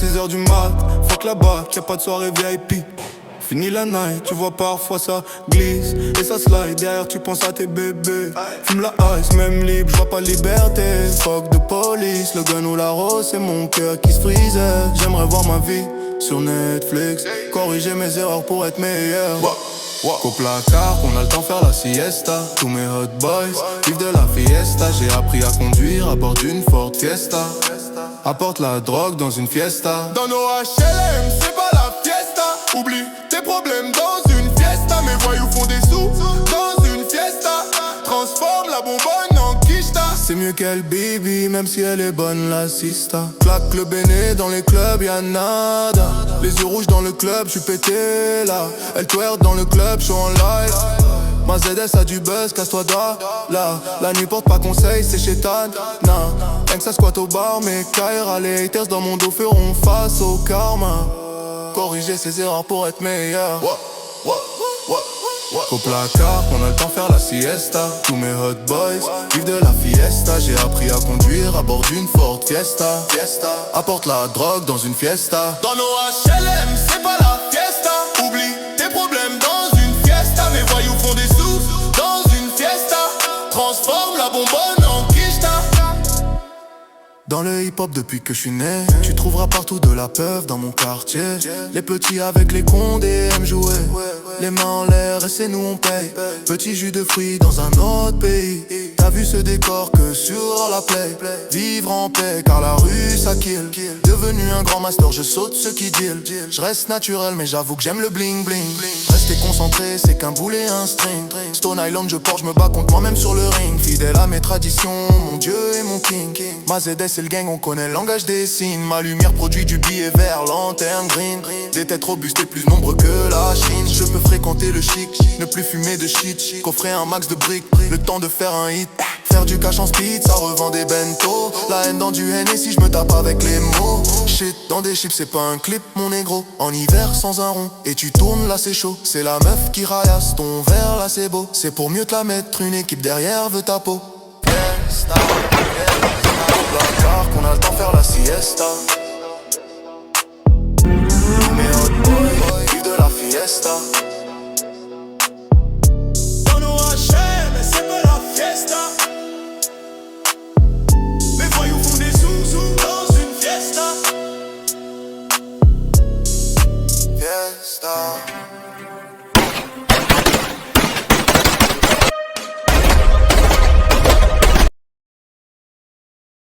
6h du mat, fuck là-bas, y'a pas de soirée VIP. Fini la night, tu vois parfois ça glisse et ça slide, derrière tu penses à tes bébés. Fume la ice, même libre, je vois pas liberté. Fuck de police, le gun ou la rose, c'est mon cœur qui se frisait. J'aimerais voir ma vie sur Netflix, corriger mes erreurs pour être meilleur. Qu'au placard, qu'on a le temps faire la siesta. Tous mes hot boys vivent de la fiesta. J'ai appris à conduire à bord d'une Ford Fiesta. Apporte la drogue dans une fiesta. Dans nos HLM, c'est pas la fiesta. Oublie tes problèmes dans une fiesta. Mes voyous font des sous dans une fiesta. Transforme la bonbonne en quicheta. C'est mieux qu'elle baby, même si elle est bonne la sista. Claque le béné dans les clubs, y'a nada. Les yeux rouges dans le club, j'suis pété là. Elle twerk dans le club, j'suis en live. Ma ZS a du buzz, casse-toi là. La nuit porte pas conseil, c'est chez Tad. Rien que ça squatte au bar, mais Kaira, les haters dans mon dos feront face au karma. Corriger ses erreurs pour être meilleur. Qu'au placard, on a le temps faire la siesta. Tous mes hot boys vivent de la fiesta. J'ai appris à conduire à bord d'une Ford Fiesta. Apporte la drogue dans une fiesta. Dans nos HLM, c'est pas la fiesta. Oublie tes problèmes dans une fiesta. Mes voyous font des sous dans une fiesta. Transforme la bonbonne en quicheta. Dans le hip-hop depuis que je suis né, tu trouveras partout de la peuf dans mon quartier. Les petits avec les condés aiment jouer. Les mains en l'air et c'est nous on paye. Petit jus de fruits dans un autre pays. T'as vu ce décor que sur la play. Vivre en paix car la rue ça kill. Devenu un grand master, je saute ceux qui deal. Je reste naturel mais j'avoue que j'aime le bling bling. Rester concentré c'est qu'un boulet un string. Stone Island je porte, je me bats contre moi-même sur le ring. Fidèle à mes traditions, mon dieu et mon king. Ma ZS et le gang on connaît le langage des signes. Ma lumière produit du billet vert, lanterne green. Des têtes robustes et plus nombreux que la Chine. Je peux fréquenter le chic, ne plus fumer de shit. Coffrer un max de briques, le temps de faire un hit. Faire du cash en speed, ça revend des bento. La haine dans du Hennessy, je me tape avec les mots. Shit dans des chips, c'est pas un clip mon négro. En hiver sans un rond, et tu tournes là c'est chaud. C'est la meuf qui raillasse, ton verre là c'est beau. C'est pour mieux te la mettre, une équipe derrière veut ta peau. Placard, qu'on a le temps faire la siesta. Mes hot boys vivent de la fiesta.